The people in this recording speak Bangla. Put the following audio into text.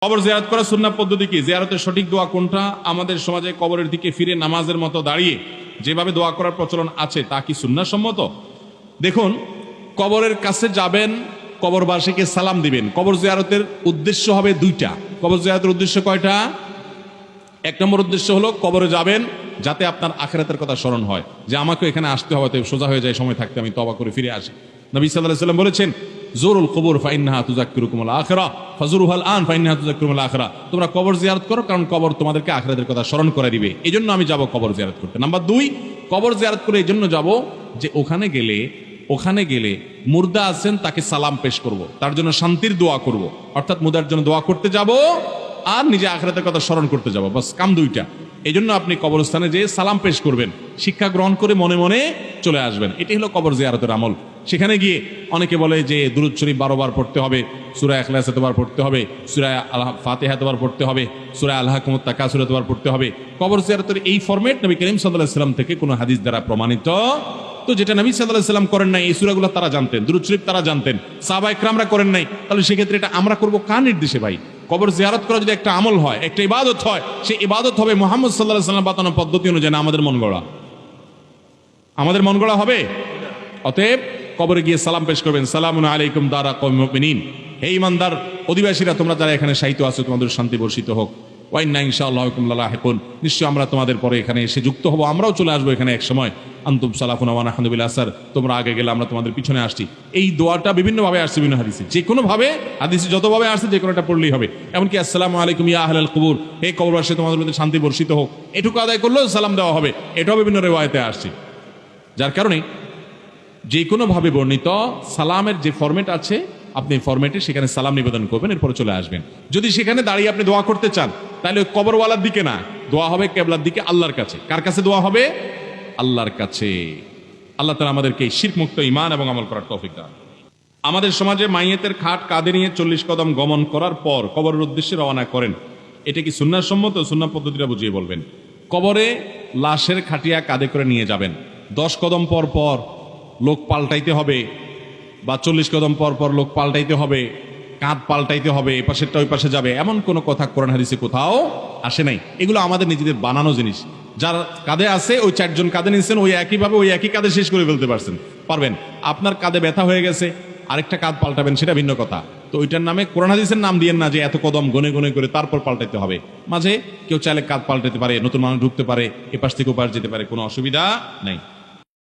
কবর জিয়ারত করা সুন্নাহ পদ্ধতি কি? জিয়ারতের সঠিক দোয়া কোনটা? আমাদের সমাজে কবরের দিকে ফিরে নামাজের মতো দাঁড়িয়ে যেভাবে দোয়া করার প্রচলন আছে তা কি সুন্নাহ সম্মত? দেখুন, কবরের কাছে যাবেন, কবরবাসীকে সালাম দিবেন। কবর জিয়ারতের উদ্দেশ্য হবে দুইটা। কবর জিয়ারতের উদ্দেশ্য কয়টা? এক নম্বর উদ্দেশ্য হলো কবরে যাবেন যাতে আপনার আখিরাতের কথা স্মরণ হয়, যে আমাকে এখানে আসতে হবে, সোজা হয়ে যায় সময় থাকতে আমি তওবা করে ফিরে আসি। নবী সাল্লাল্লাহু আলাইহি ওয়াসাল্লাম বলেছেন, জুরুল কুবুর ফাইন্নাহা তুযাক্কিরুকুমুল আখিরা ফাজুরুহাল আন ফাইন্নাহা তুযাক্কিরুকুমুল আখিরা। তোমরা কবর জিয়ারত করো, কারণ কবর তোমাদেরকে আখিরাতের কথা স্মরণ করে দিবে। এজন্য আমি যাব কবর জিয়ারত করতে। নাম্বার 2, কবর জিয়ারত করে এজন্য যাব যে ওখানে গেলে মুর্দা আছেন তাকে সালাম পেশ করব, তার জন্য শান্তির দোয়া করব। অর্থাৎ মুর্দার জন্য দোয়া করতে যাব আর নিজে আখিরাতের কথা স্মরণ করতে যাব, বাস কাম দুইটা। এই জন্য আপনি কবরস্থানে যেয়ে সালাম পেশ করবেন, শিক্ষা গ্রহণ করে মনে মনে চলে আসবেন। এটি হলো কবর জিয়ারতের আমল। সেখানে গিয়ে অনেকে বলে যে দুরূদ শরীফ 12 বার পড়তে হবে, সূরা ইখলাস এতবার পড়তে হবে, সূরা ফাতিহা এতবার পড়তে হবে, সূরা আলহাকুমুত তাকাসুর এতবার পড়তে হবে। কবর জিয়ারতের এই ফরম্যাট নবী করিম সাল্লাল্লাহু আলাইহি ওয়াসাল্লাম থেকে কোনো হাদিস দ্বারা প্রমাণিত। তো যেটা নবী সাল্লাল্লাহু আলাইহি ওয়াসাল্লাম করেন নাই, এই সূরাগুলো তারা জানতেন, দুরূদ শরীফ তারা জানতেন, সাহাবায়ে কেরামরা করেন নাই, তাহলে সেক্ষেত্রে এটা আমরা করব কার নির্দেশে ভাই? কবর জিয়ারত করা যদি একটা আমল হয়, একটা ইবাদত হয়, সেই ইবাদত হবে মুহাম্মদ সাল্লাল্লাহু আলাইহি ওয়াসাল্লাম বাতানো পদ্ধতি অনুযায়ী, আমাদের মন গড়া হবে। অতএব কবরে গিয়ে সালাম পেশ করবেন, সালামুন আলাইকুম দারা কওমিল মুমিনিন, হে ঈমানদার অধিবাসীরা, তোমরা যারা এখানে শায়িত আছো তোমাদের শান্তি বর্ষিত হোক। ওয়া ইন্না ইনশাআল্লাহু বিকুম লালাহিকুন, নিশ্চয় আমরা তোমাদের পরে এখানে এসে যুক্ত হব, আমরাও চলে আসবো এখানে এক সময়। আনতুম সালাফুনা ওয়া নাহনু বিল আসার, তোমরা আগে গেলে আমরা তোমাদের পিছনে আসছি। এই দোয়াটা বিভিন্নভাবে আসছে, বিভিন্ন হাদিসে, যে কোনো ভাবে হাদিসে যতভাবে আসছে যে কোনোটা পড়লেই হবে। এমনকি আসসালামু আলাইকুম ইয়া আহলাল কুবুর, হে কবরবাসী তোমাদের মধ্যে শান্তি বর্ষিত হোক, এটুকু আদায় করলেও সালাম দেওয়া হবে। এটাও বিভিন্ন রিওয়ায়াতে আসছে। যার কারণে যে কোনো ভাবে বর্ণিত সালামের যে ফরম্যাট আছে, আপনি ফরম্যাটে সেখানে সালাম নিবেদন করবেন, এরপরে চলে আসবেন। যদি সেখানে দাঁড়িয়ে আপনি দোয়া করতে চান, তাহলে কবরওয়ালার দিকে না, দোয়া হবে কিবলার দিকে, আল্লাহর কাছে। কার কাছে দোয়া হবে? আল্লাহর কাছে। আল্লাহ তাআলা আমাদেরকে শিরক মুক্ত ঈমান এবং আমল করার তৌফিক দান। আমাদের সমাজে মাইয়েতের খাট কাঁধে নিয়ে 40 কদম গমন করার পর কবরের উদ্দেশ্যে রওনা করেন, এটা কি সুন্নাহ সম্মত? সুন্নাহ পদ্ধতিটা বুঝিয়ে বলবেন। কবরে লাশের খাটিয়া কাঁধে করে নিয়ে যাবেন, 10 কদম পর পর লোক পাল্টাইতে হবে, বা 40 কদম পর পর লোক পাল্টাইতে হবে, কাঁধ পাল্টাইতে হবে, এ পাশেরটা ওই পাশে যাবে, এমন কোনো কথা কোরআন হাদিসে কোথাও আসে নাই। এগুলো আমাদের নিজেদের বানানো জিনিস। যার কাঁধে আছে ওই 4 জন কাঁধে নিয়েছেন, ওই একইভাবে ওই একই কাঁধে শেষ করে ফেলতে পারবেন। আপনার কাঁধে ব্যথা হয়ে গেছে, আরেকটা কাঁধ পাল্টাবেন, সেটা ভিন্ন কথা। তো ওইটার নামে কোরআন হাদিসের নাম দিয়েন না যে এত কদম গনে গনে করে তারপর পাল্টাইতে হবে। মাঝে কেউ চাইলে কাঁধ পাল্টাতে পারে, নতুন মানুষ ঢুকতে পারে, এপাশ থেকে ওপাশ যেতে পারে, কোনো অসুবিধা নাই।